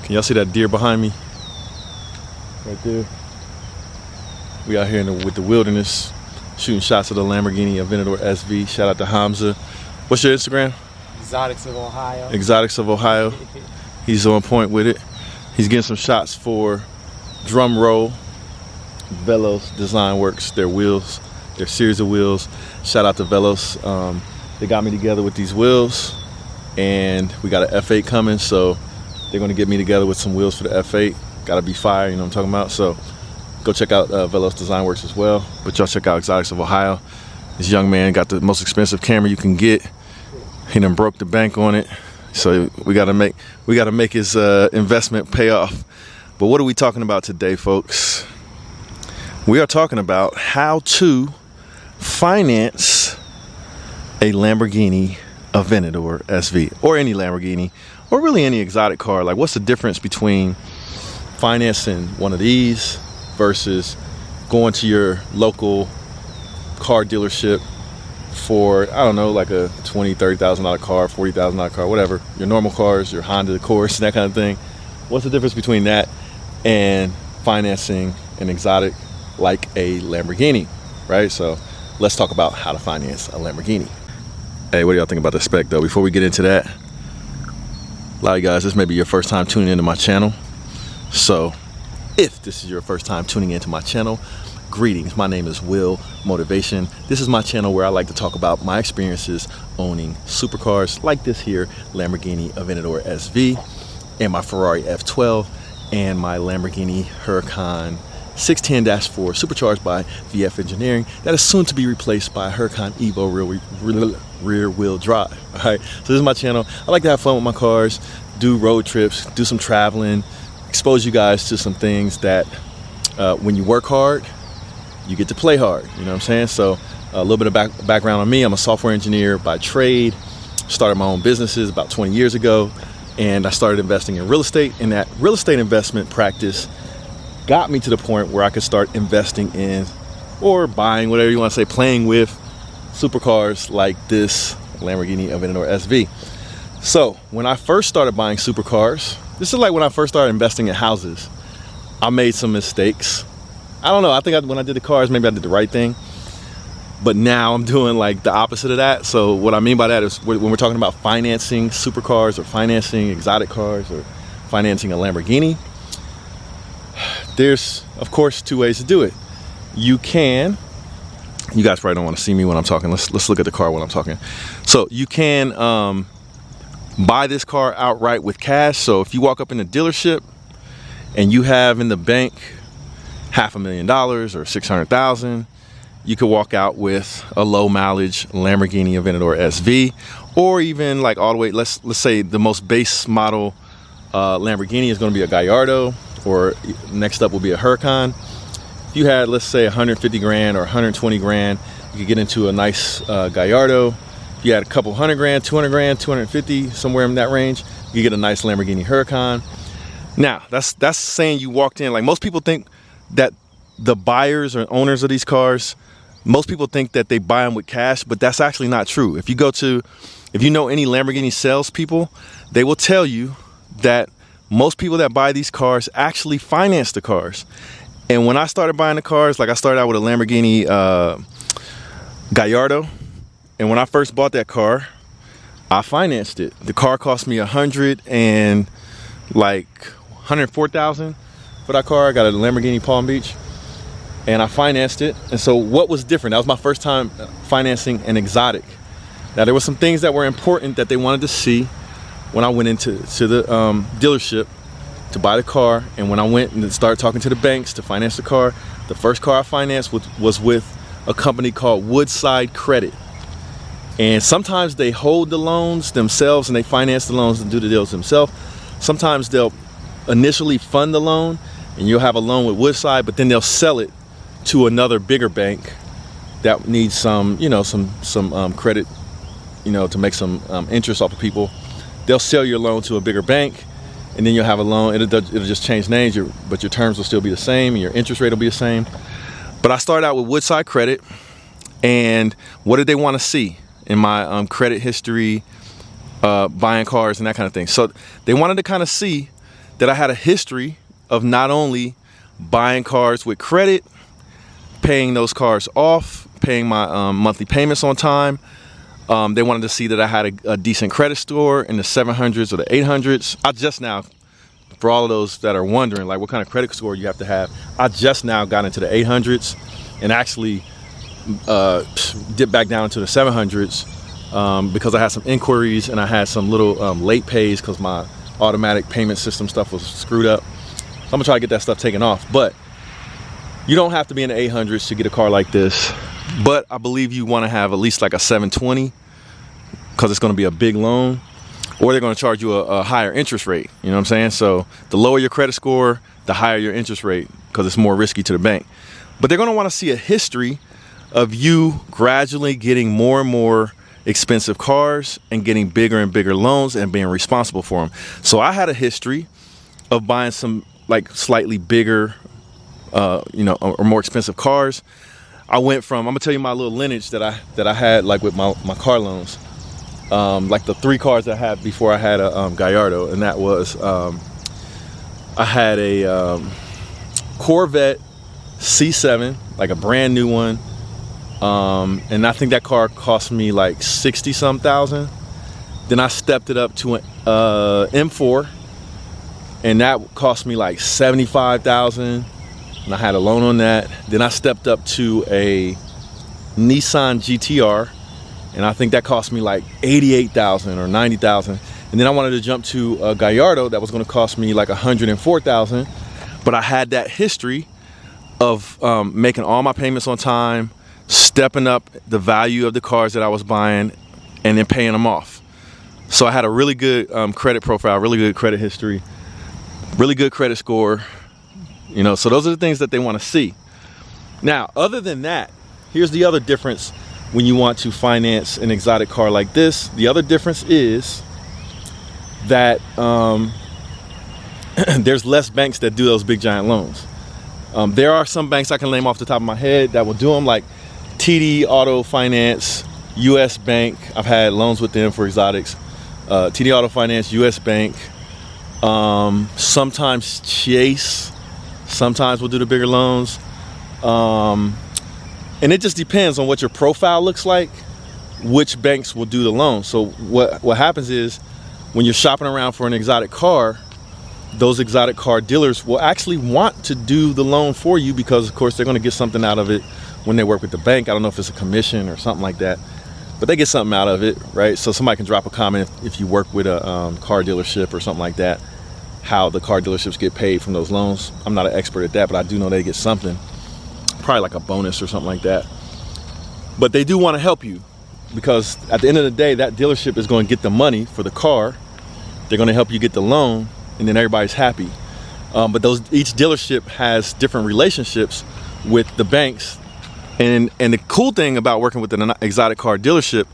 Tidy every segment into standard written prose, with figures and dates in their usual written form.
Can y'all see that deer behind me? Right there. We out here with the wilderness, shooting shots of the Lamborghini Aventador SV. Shout out to Hamza. What's your Instagram? Exotics of Ohio. Exotics of Ohio. He's on point with it. He's getting some shots for drum roll, Velos Design Works, their wheels, their series of wheels. Shout out to Velos. They got me together with these wheels, and we got an F8 coming, so they're gonna get me together with some wheels for the F8. Gotta be fire, you know what I'm talking about? So go check out Velos Design Works as well. But y'all check out Exotics of Ohio. This young man got the most expensive camera you can get. He done broke the bank on it. So we gotta make his investment pay off. But what are we talking about today, folks? We are talking about how to finance a Lamborghini Aventador SV, or any Lamborghini, or really any exotic car. Like, what's the difference between financing one of these versus going to your local car dealership for, I don't know, like a $20,000, $30,000 car, $40,000 car, whatever, your normal cars, your Honda Accords, that kind of thing. What's the difference between that and financing an exotic like a Lamborghini, right? So let's talk about how to finance a Lamborghini. Hey, what do y'all think about the spec though? Before we get into that, a lot of you guys, this may be your first time tuning into my channel. So if this is your first time tuning into my channel, greetings. My name is Will Motivation. This is my channel where I like to talk about my experiences owning supercars like this here Lamborghini Aventador SV, and my Ferrari F12, and my Lamborghini Huracan 610-4 supercharged by VF Engineering that is soon to be replaced by Huracan Evo rear wheel drive. All right, so this is my channel. I like to have fun with my cars, do road trips, do some traveling, expose you guys to some things that when you work hard, you get to play hard. You know what I'm saying? So a little bit of background on me. I'm a software engineer by trade. Started my own businesses about 20 years ago, and I started investing in real estate, and that real estate investment practice got me to the point where I could start investing in, or buying, whatever you want to say, playing with supercars like this Lamborghini Aventador SV. So when I first started buying supercars, this is like when I first started investing in houses, I made some mistakes. I don't know, I think when I did the cars, maybe I did the right thing, but now I'm doing like the opposite of that. So what I mean by that is when we're talking about financing supercars or financing exotic cars or financing a Lamborghini, there's of course two ways to do it. You can, you guys probably don't want to see me when I'm talking. Let's look at the car when I'm talking. So you can buy this car outright with cash. So if you walk up in the dealership and you have in the bank $500,000 or $600,000, you could walk out with a low mileage Lamborghini Aventador SV, or even like all the way, let's say the most base model Lamborghini is going to be a Gallardo, or next up will be a Huracan. If you had, let's say, 150 grand or 120 grand, you could get into a nice Gallardo. If you had a couple 100 grand, 200 grand, 250, somewhere in that range, you get a nice Lamborghini Huracan. Now, that's saying you walked in, like most people think that the buyers or owners of these cars, most people think that they buy them with cash, but that's actually not true. If you know any Lamborghini salespeople, they will tell you that most people that buy these cars actually finance the cars. And when I started buying the cars, like I started out with a Lamborghini Gallardo, and when I first bought that car, I financed it. The car cost me $104,000 for that car. I got a Lamborghini Palm Beach, and I financed it. And so what was different? That was my first time financing an exotic. Now there were some things that were important that they wanted to see when I went into the dealership to buy the car, and when I went and started talking to the banks to finance the car, the first car I financed was with a company called Woodside Credit. And sometimes they hold the loans themselves and they finance the loans and do the deals themselves. Sometimes they'll initially fund the loan and you'll have a loan with Woodside, but then they'll sell it to another bigger bank that needs some credit, to make some interest off of people. They'll sell your loan to a bigger bank, and then you'll have a loan. It'll just change names, but your terms will still be the same, and your interest rate will be the same. But I started out with Woodside Credit, and what did they want to see in my credit history, buying cars and that kind of thing? So they wanted to kind of see that I had a history of not only buying cars with credit, paying those cars off, paying my monthly payments on time. They wanted to see that I had a decent credit score in the 700s or the 800s. I just now, for all of those that are wondering, like what kind of credit score you have to have, I just now got into the 800s and actually dipped back down into the 700s because I had some inquiries and I had some little late pays because my automatic payment system stuff was screwed up. So I'm gonna try to get that stuff taken off. But you don't have to be in the 800s to get a car like this. But I believe you want to have at least like a 720 because it's going to be a big loan, or they're going to charge you a higher interest rate. You know what I'm saying? So the lower your credit score, the higher your interest rate because it's more risky to the bank. But they're going to want to see a history of you gradually getting more and more expensive cars and getting bigger and bigger loans and being responsible for them. So I had a history of buying some like slightly bigger, or more expensive cars. I went from, I'm gonna tell you my little lineage that I had like with my car loans, like the 3 cars I had before I had a Gallardo, and that was I had a Corvette C7, like a brand new one, and I think that car cost me like 60-some thousand. Then I stepped it up to an M4, and that cost me like 75,000. And I had a loan on that. Then I stepped up to a Nissan GTR, and I think that cost me like 88,000 or 90,000. And then I wanted to jump to a Gallardo that was going to cost me like 104,000. But I had that history of making all my payments on time, stepping up the value of the cars that I was buying, and then paying them off. So I had a really good credit profile, really good credit history, really good credit score. So those are the things that they want to see. Now, other than that, here's the other difference when you want to finance an exotic car like this. The other difference is that there's less banks that do those big giant loans. There are some banks I can name off the top of my head that will do them, like TD Auto Finance, US Bank. I've had loans with them for exotics. TD Auto Finance, US Bank. Sometimes Chase. Sometimes we'll do the bigger loans. And it just depends on what your profile looks like, which banks will do the loan. So what happens is when you're shopping around for an exotic car, those exotic car dealers will actually want to do the loan for you because, of course, they're going to get something out of it when they work with the bank. I don't know if it's a commission or something like that, but they get something out of it, right? So somebody can drop a comment if you work with a car dealership or something like that, how the car dealerships get paid from those loans. I'm not an expert at that, but I do know they get something, probably like a bonus or something like that. But they do want to help you because at the end of the day, that dealership is going to get the money for the car. They're going to help you get the loan, and then everybody's happy. But each dealership has different relationships with the banks. And the cool thing about working with an exotic car dealership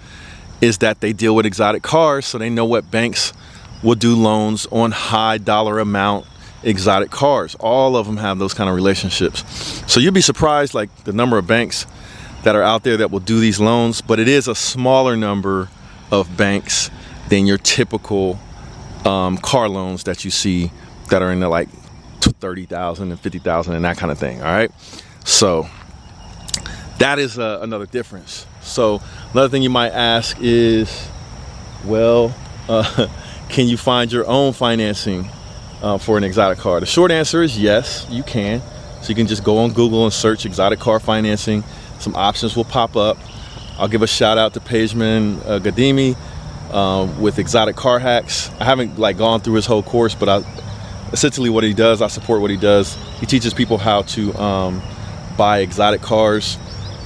is that they deal with exotic cars, so they know what banks will do loans on high dollar amount exotic cars. All of them have those kind of relationships. So you'll be surprised like the number of banks that are out there that will do these loans, but it is a smaller number of banks than your typical car loans that you see that are in the like 30,000 and 50,000 and that kind of thing. All right. So that is another difference. So another thing you might ask is, well, can you find your own financing for an exotic car? The short answer is yes, you can. So you can just go on Google and search exotic car financing. Some options will pop up. I'll give a shout out to Pejman Gadimi with Exotic Car Hacks. I haven't like gone through his whole course, but essentially what he does, I support what he does. He teaches people how to buy exotic cars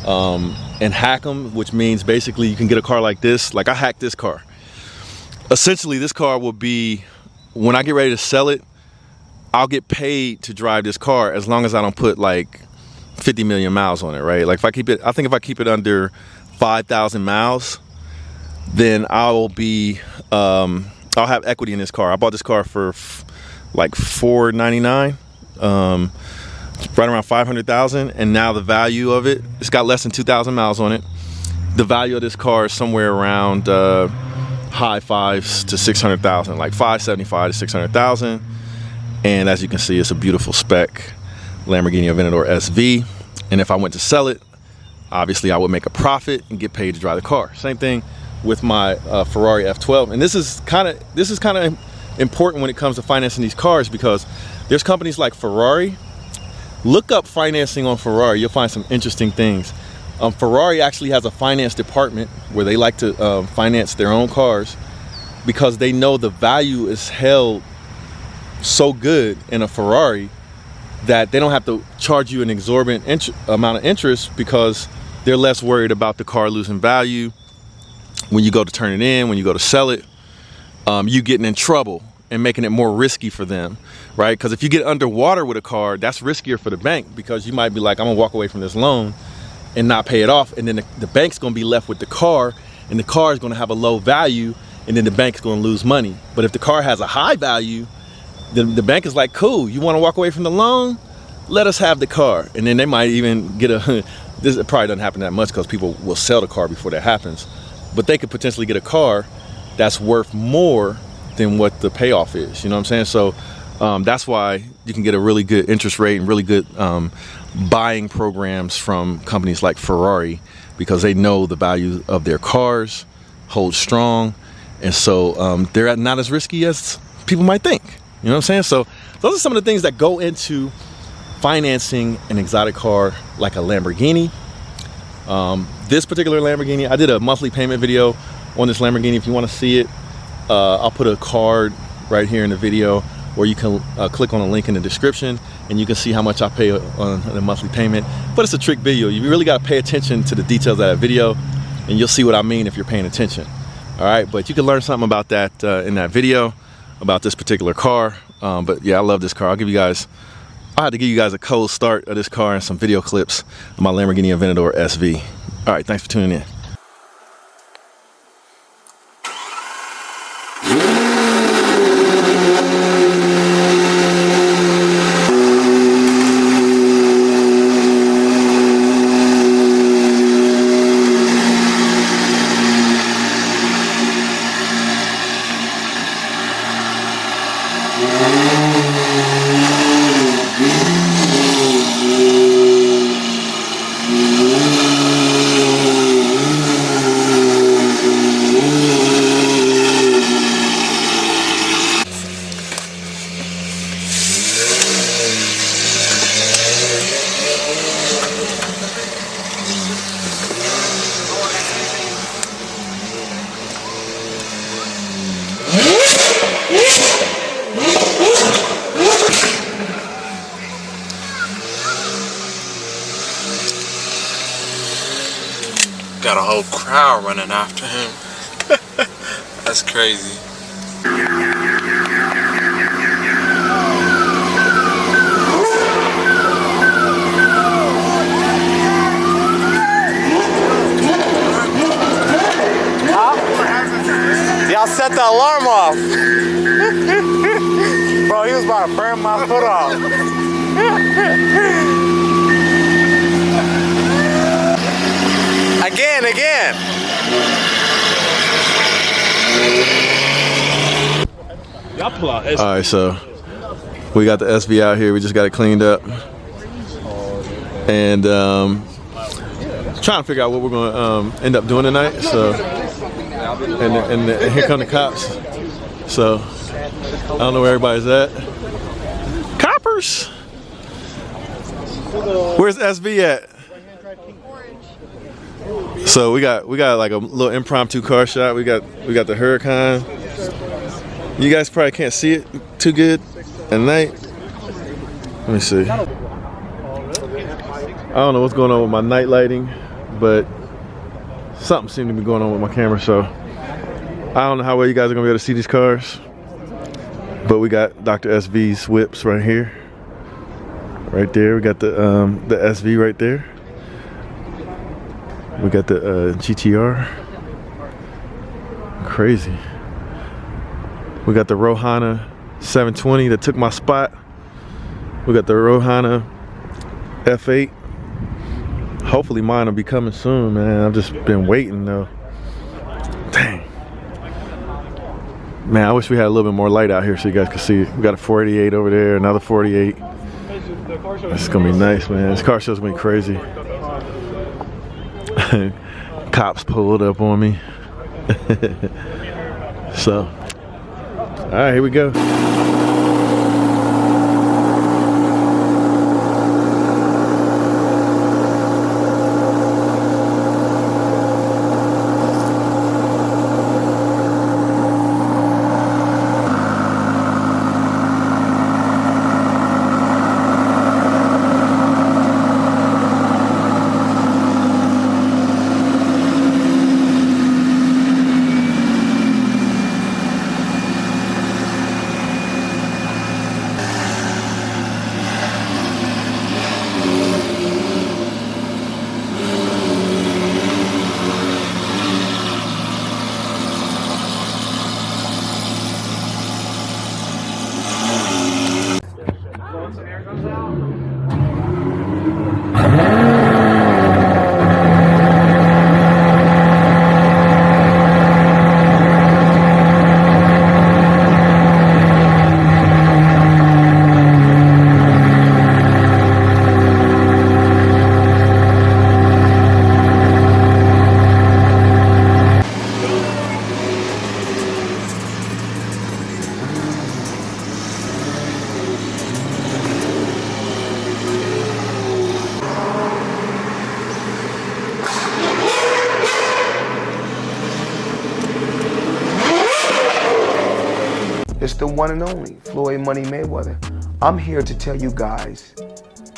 and hack them, which means basically you can get a car like this. Like I hacked this car. Essentially, this car will be, when I get ready to sell it, I'll get paid to drive this car as long as I don't put like 50 million miles on it, right? Like if I keep it under 5,000 miles, then I'll have equity in this car. I bought this car for like $499, right around 500,000, and now the value of it's got less than 2,000 miles on it. The value of this car is somewhere around high fives to 600,000, like 575 to 600,000. And as you can see, it's a beautiful spec Lamborghini Aventador SV. And if I went to sell it, obviously I would make a profit and get paid to drive the car. Same thing with my Ferrari F12. And this is kind of important when it comes to financing these cars, because there's companies like Ferrari. Look up financing on Ferrari. You'll find some interesting things. Ferrari actually has a finance department where they like to finance their own cars, because they know the value is held so good in a Ferrari that they don't have to charge you an exorbitant amount of interest, because they're less worried about the car losing value when you go to turn it in, when you go to sell it. You getting in trouble and making it more risky for them, right? Because if you get underwater with a car, that's riskier for the bank, because you might be like, I'm gonna walk away from this loan and not pay it off, and then the bank's gonna be left with the car, and the car is gonna have a low value, and then the bank's gonna lose money. But if the car has a high value, then the bank is like, cool, you wanna walk away from the loan? Let us have the car. And then they might even get this probably doesn't happen that much, because people will sell the car before that happens, but they could potentially get a car that's worth more than what the payoff is, you know what I'm saying? So that's why you can get a really good interest rate and really good buying programs from companies like Ferrari, because they know the value of their cars hold strong, and so they're not as risky as people might think, you know what I'm saying? So those are some of the things that go into financing an exotic car like a Lamborghini. This particular Lamborghini, I did a monthly payment video on this Lamborghini. If you want to see it, I'll put a card right here in the video, where you can click on a link in the description, and you can see how much I pay on a monthly payment. But it's a trick video. You really got to pay attention to the details of that video, and you'll see what I mean if you're paying attention. All right, but you can learn something about that in that video about this particular car. But yeah, I love this car. I had to give you guys a cold start of this car and some video clips of my Lamborghini Aventador SV. All right, thanks for tuning in. Got a whole crowd running after him. That's crazy. Y'all set the alarm off. Bro, he was about to burn my foot off. Again. All right, so we got the SV out here. We just got it cleaned up, and trying to figure out what we're going to end up doing tonight. So, and here come the cops. So I don't know where everybody's at. Coppers. Where's SV at? So we got like a little impromptu car shot. We got the Huracan. You guys probably can't see it too good at night. Let me see. I don't know what's going on with my night lighting, but something seemed to be going on with my camera. So I don't know how well you guys are gonna be able to see these cars, but we got Dr. SV's whips right here, right there. We got the SV right there. We got the GTR. Crazy. We got the Rohana 720 that took my spot. We got the Rohana F8. Hopefully mine will be coming soon, man. I've just been waiting though. Dang. Man, I wish we had a little bit more light out here so you guys could see. We got a 488 over there, another 48. It's gonna be nice, man. This car show's gonna be crazy. Cops pulled up on me. So, all right, here we go. It's the one and only Floyd Money Mayweather. I'm here to tell you guys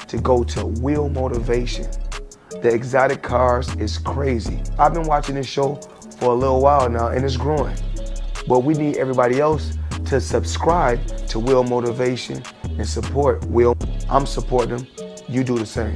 to go to Wheel Motivation. The exotic cars is crazy. I've been watching this show for a little while now and it's growing. But we need everybody else to subscribe to Wheel Motivation and support Wheel. I'm supporting them. You do the same.